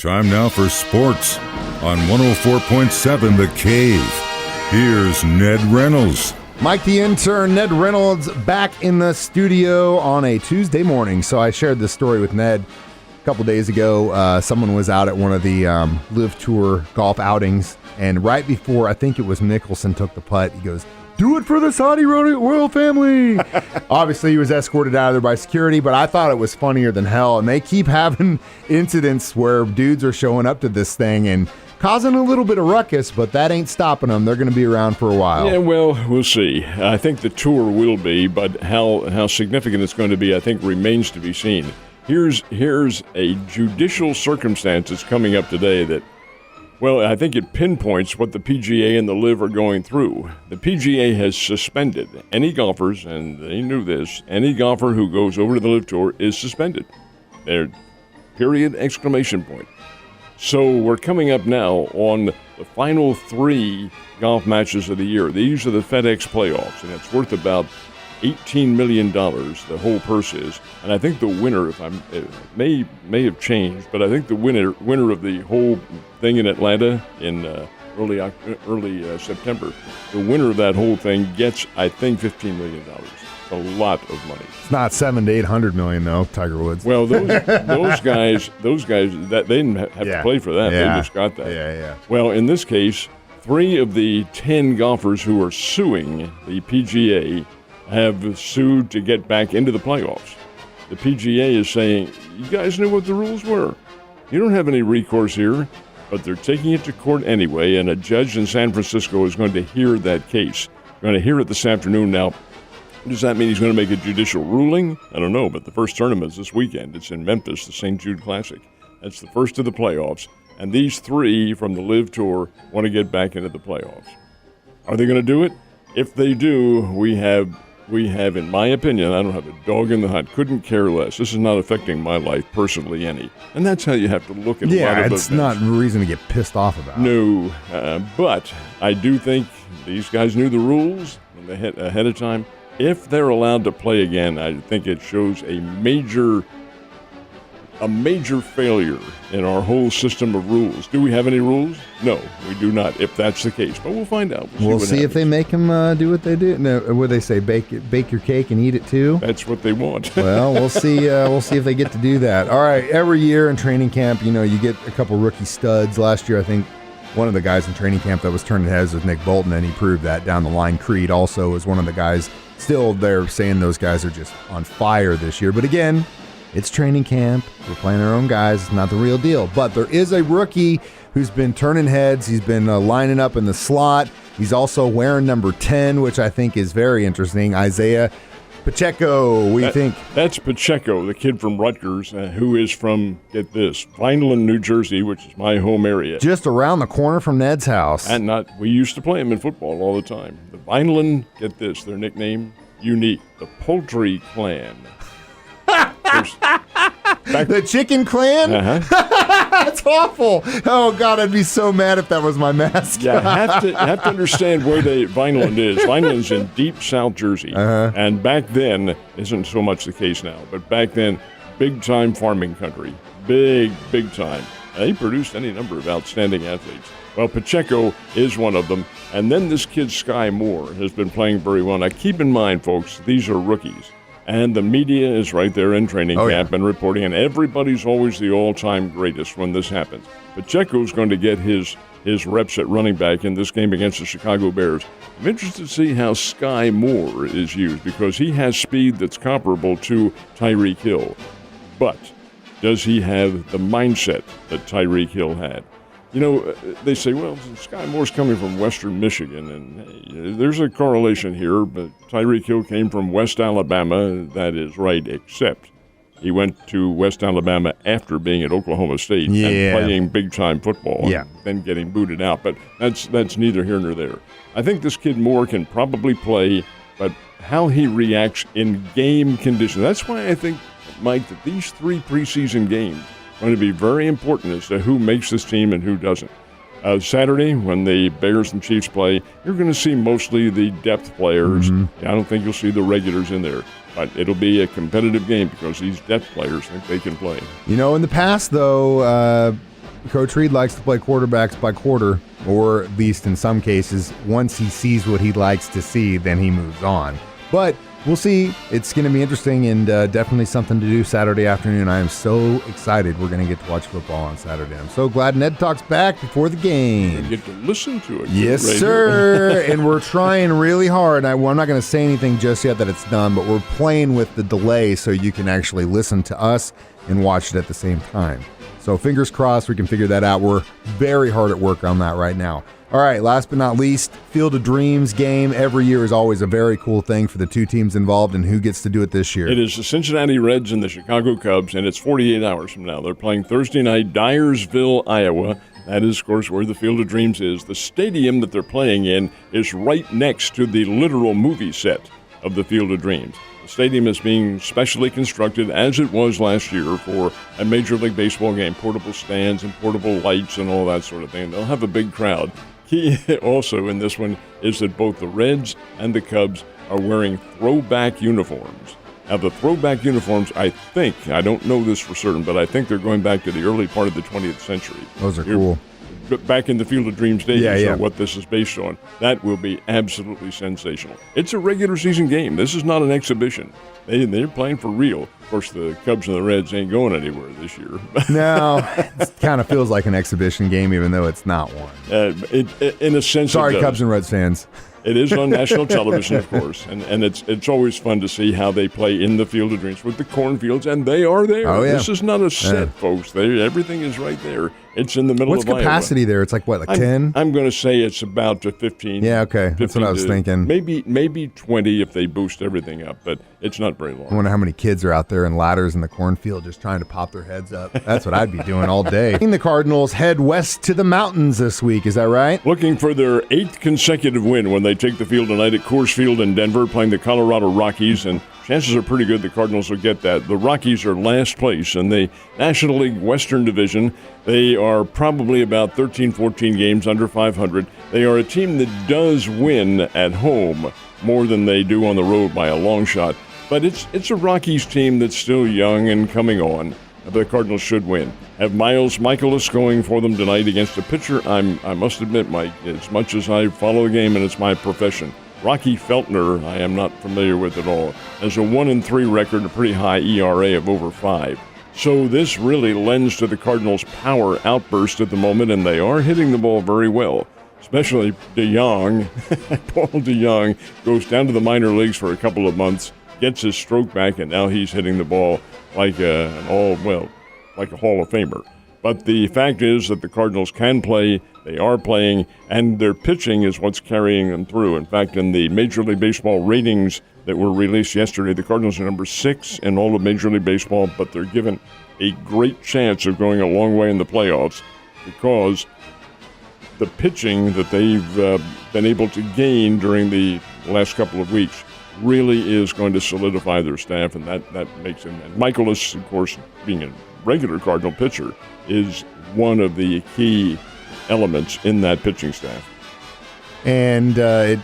Time now for sports on 104.7 The Cave. Here's Ned Reynolds. Mike the Intern, Ned Reynolds, back in the studio on a Tuesday morning. So I shared this story with Ned a couple days ago. Someone was out at one of the Live Tour golf outings, and right before, I think it was Mickelson took the putt, he goes, "Do it for the Saudi royal family." Obviously, he was escorted out of there by security, but I thought it was funnier than hell. And they keep having incidents where dudes are showing up to this thing and causing a little bit of ruckus, but that ain't stopping them. They're going to be around for a while. Yeah, well, we'll see. I think the tour will be, but how significant it's going to be, I think, remains to be seen. Here's a judicial circumstance that's coming up today that, well, I think it pinpoints what the PGA and the LIV are going through. The PGA has suspended any golfers, and they knew this, any golfer who goes over to the LIV Tour is suspended. There, period, exclamation point. So we're coming up now on the final 3 golf matches of the year. These are the FedEx playoffs, and it's worth about $18 million, the whole purse is. And I think the winner, it may have changed, but I think the winner of the whole thing in Atlanta in early September, the winner of that whole thing gets, I think, $15 million. A lot of money. It's not $700 to $800 million though, Tiger Woods. Well, those guys that they didn't have to play for that. They just got that. Yeah. Well, in this case, 3 of the 10 golfers who are suing the PGA have sued to get back into the playoffs. The PGA is saying, you guys knew what the rules were. You don't have any recourse here, but they're taking it to court anyway, and a judge in San Francisco is going to hear that case. Going to hear it this afternoon. Now, does that mean he's going to make a judicial ruling? I don't know, but the first tournament is this weekend. It's in Memphis, the St. Jude Classic. That's the first of the playoffs, and these 3 from the LIV Tour want to get back into the playoffs. Are they going to do it? If they do, we have, in my opinion, I don't have a dog in the hunt, couldn't care less. This is not affecting my life personally any. And that's how you have to look at a lot of events. Yeah, it's not reason to get pissed off about. No, but I do think these guys knew the rules ahead of time. If they're allowed to play again, I think it shows a major failure in our whole system of rules. Do we have any rules? No, we do not, if that's the case. But we'll find out. We'll see if they make them do what they do. No, what do they say? Bake your cake and eat it too? That's what they want. Well, we'll see. We'll see if they get to do that. All right, every year in training camp, you get a couple rookie studs. Last year, I think one of the guys in training camp that was turning heads was Nick Bolton, and he proved that down the line. Creed also was one of the guys. Still, they're saying those guys are just on fire this year. But again, it's training camp. We're playing our own guys. It's not the real deal. But there is a rookie who's been turning heads. He's been lining up in the slot. He's also wearing number 10, which I think is very interesting. Isaiah Pacheco, what do you think? That's Pacheco, the kid from Rutgers, who is from, get this, Vineland, New Jersey, which is my home area. Just around the corner from Ned's house. And we used to play him in football all the time. The Vineland, get this, their nickname, unique, the Poultry Clan. The Chicken Clan? Uh-huh. That's awful. Oh, God, I'd be so mad if that was my mascot. Yeah, you have to understand where Vineland is. Vineland's in deep South Jersey. Uh-huh. And back then, isn't so much the case now, but back then, big-time farming country. Big time. And they produced any number of outstanding athletes. Well, Pacheco is one of them. And then this kid, Sky Moore, has been playing very well. Now, keep in mind, folks, these are rookies. And the media is right there in training camp and reporting, and everybody's always the all-time greatest when this happens. Pacheco's going to get his reps at running back in this game against the Chicago Bears. I'm interested to see how Sky Moore is used because he has speed that's comparable to Tyreek Hill. But does he have the mindset that Tyreek Hill had? They say, well, Sky Moore's coming from Western Michigan, and hey, there's a correlation here, but Tyreek Hill came from West Alabama. That is right, except he went to West Alabama after being at Oklahoma State and playing big-time football and then getting booted out. But that's neither here nor there. I think this kid Moore can probably play, but how he reacts in game conditions. That's why I think, Mike, that these 3 preseason games going to be very important as to who makes this team and who doesn't. Saturday, when the Bears and Chiefs play, you're going to see mostly the depth players. Mm-hmm. I don't think you'll see the regulars in there. But it'll be a competitive game because these depth players think they can play. In the past, though, Coach Reed likes to play quarterbacks by quarter, or at least in some cases, once he sees what he likes to see, then he moves on. But we'll see. It's going to be interesting and definitely something to do Saturday afternoon. I am so excited we're going to get to watch football on Saturday. I'm so glad Ned Talks back before the game. You get to listen to it. Yes, sir. And we're trying really hard. I'm not going to say anything just yet that it's done, but we're playing with the delay so you can actually listen to us and watch it at the same time. So fingers crossed we can figure that out. We're very hard at work on that right now. All right, last but not least, Field of Dreams game every year is always a very cool thing for the two teams involved, and who gets to do it this year? It is the Cincinnati Reds and the Chicago Cubs, and it's 48 hours from now. They're playing Thursday night, Dyersville, Iowa. That is, of course, where the Field of Dreams is. The stadium that they're playing in is right next to the literal movie set of the Field of Dreams. The stadium is being specially constructed, as it was last year, for a Major League Baseball game. Portable stands and portable lights and all that sort of thing. They'll have a big crowd. Key also in this one is that both the Reds and the Cubs are wearing throwback uniforms. Now, the throwback uniforms, I don't know this for certain, but I think they're going back to the early part of the 20th century. Those are cool. Back in the Field of Dreams days, yeah. what this is based on. That will be absolutely sensational. It's a regular season game. This is not an exhibition. They're playing for real. Of course, the Cubs and the Reds ain't going anywhere this year. No, it kind of feels like an exhibition game, even though it's not one. In a sense, sorry, it does. Cubs and Reds fans. It is on national television, of course, and it's always fun to see how they play in the Field of Dreams with the cornfields, and they are there. Oh, yeah. This is not a set, folks. Everything is right there. It's in the middle What's of Iowa. What's capacity there? It's like, what, like 10? I'm going to say it's about 15. Yeah, okay. That's what I was thinking. Maybe 20 if they boost everything up, but it's not very long. I wonder how many kids are out there in ladders in the cornfield just trying to pop their heads up. That's what I'd be doing all day. The Cardinals head west to the mountains this week. Is that right? Looking for their 8th consecutive win when they take the field tonight at Coors Field in Denver, playing the Colorado Rockies, and chances are pretty good the Cardinals will get that. The Rockies are last place in the National League Western Division. They are probably about 13, 14 games under 500. They are a team that does win at home more than they do on the road by a long shot. But it's a Rockies team that's still young and coming on. The Cardinals should win. Have Miles Michaelis going for them tonight against a pitcher I must admit, Mike, as much as I follow the game and it's my profession, Rocky Feltner, I am not familiar with at all, has a 1-3 record, a pretty high ERA of over 5. So this really lends to the Cardinals' power outburst at the moment, and they are hitting the ball very well. Especially DeYoung. Paul DeYoung goes down to the minor leagues for a couple of months, gets his stroke back, and now he's hitting the ball like a Hall of Famer. But the fact is that the Cardinals can play, they are playing, and their pitching is what's carrying them through. In fact, in the Major League Baseball ratings that were released yesterday, the Cardinals are number 6 in all of Major League Baseball, but they're given a great chance of going a long way in the playoffs because the pitching that they've been able to gain during the last couple of weeks really is going to solidify their staff, and that makes him. And Michaelis, of course, being a regular Cardinal pitcher, is one of the key elements in that pitching staff. And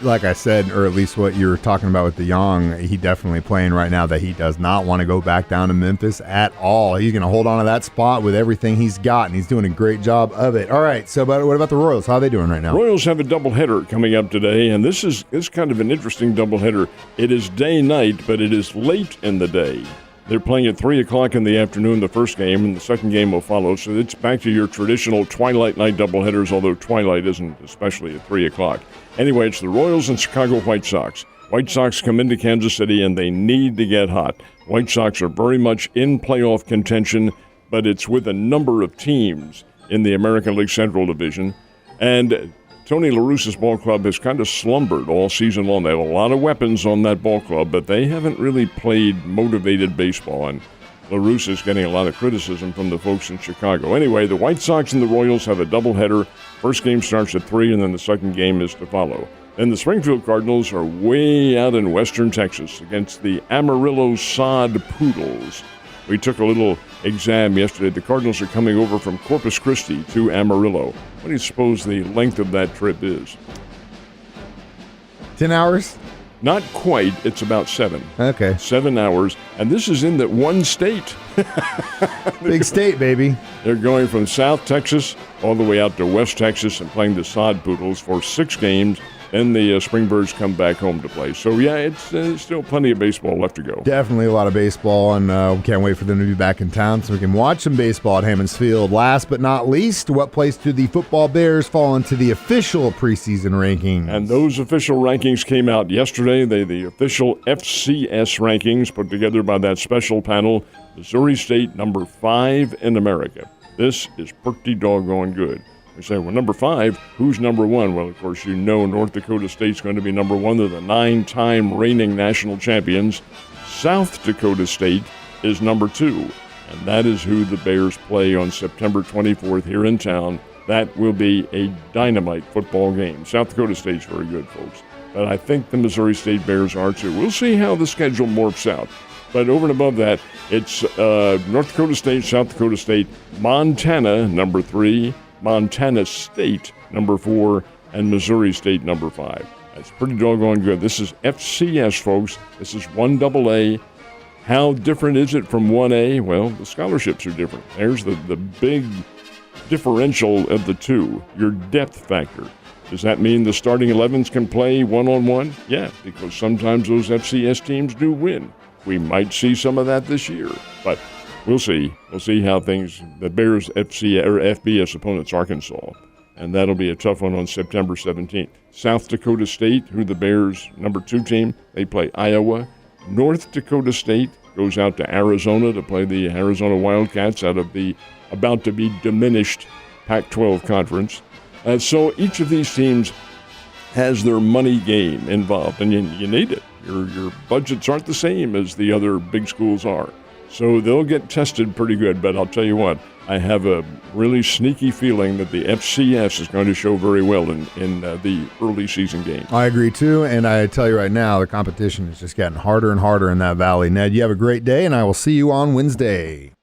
like I said, or at least what you were talking about with DeYoung, he definitely playing right now that he does not want to go back down to Memphis at all. He's going to hold on to that spot with everything he's got, and he's doing a great job of it. All right, so what about the Royals? How are they doing right now? Royals have a doubleheader coming up today, and this is kind of an interesting doubleheader. It is day-night, but it is late in the day. They're playing at 3 o'clock in the afternoon, the first game, and the second game will follow. So it's back to your traditional twilight night doubleheaders, although twilight isn't especially at 3 o'clock. Anyway, it's the Royals and Chicago White Sox. White Sox come into Kansas City, and they need to get hot. White Sox are very much in playoff contention, but it's with a number of teams in the American League Central Division. And Tony La Russa's ball club has kind of slumbered all season long. They have a lot of weapons on that ball club, but they haven't really played motivated baseball, and La Russa's getting a lot of criticism from the folks in Chicago. Anyway, the White Sox and the Royals have a doubleheader. First game starts at 3, and then the second game is to follow. And the Springfield Cardinals are way out in western Texas against the Amarillo Sod Poodles. We took a little exam yesterday. The Cardinals are coming over from Corpus Christi to Amarillo. What do you suppose the length of that trip is? 10 hours? Not quite. It's about 7. Okay. 7 hours. And this is in that one state. Big state, baby. They're going from South Texas all the way out to West Texas and playing the Sod Poodles for 6 games. Then the Springbirds come back home to play. So, yeah, it's still plenty of baseball left to go. Definitely a lot of baseball, and we can't wait for them to be back in town so we can watch some baseball at Hammons Field. Last but not least, what place do the football Bears fall into the official preseason rankings? And those official rankings came out yesterday. The official FCS rankings put together by that special panel. Missouri State, number 5 in America. This is pretty doggone good. We say, well, number 5, who's number 1? Well, of course, you know North Dakota State's going to be number 1. They're the 9-time reigning national champions. South Dakota State is number 2, and that is who the Bears play on September 24th here in town. That will be a dynamite football game. South Dakota State's very good, folks. But I think the Missouri State Bears are, too. We'll see how the schedule morphs out. But over and above that, it's North Dakota State, South Dakota State, Montana, number 3, Montana State, number 4, and Missouri State, number 5. That's pretty doggone good. This is FCS, folks. This is 1AA. How different is it from 1A? Well, the scholarships are different. There's the big differential of the two, your depth factor. Does that mean the starting 11s can play one-on-one? Yeah, because sometimes those FCS teams do win. We might see some of that this year, but we'll see. We'll see how things. The Bears' FBS opponent's Arkansas, and that'll be a tough one on September 17th. South Dakota State, who the Bears' number 2 team, they play Iowa. North Dakota State goes out to Arizona to play the Arizona Wildcats out of the about-to-be diminished Pac-12 conference. So each of these teams has their money game involved, and you need it. Your budgets aren't the same as the other big schools are. So they'll get tested pretty good, but I'll tell you what, I have a really sneaky feeling that the FCS is going to show very well in the early season game. I agree, too, and I tell you right now, the competition is just getting harder and harder in that valley. Ned, you have a great day, and I will see you on Wednesday.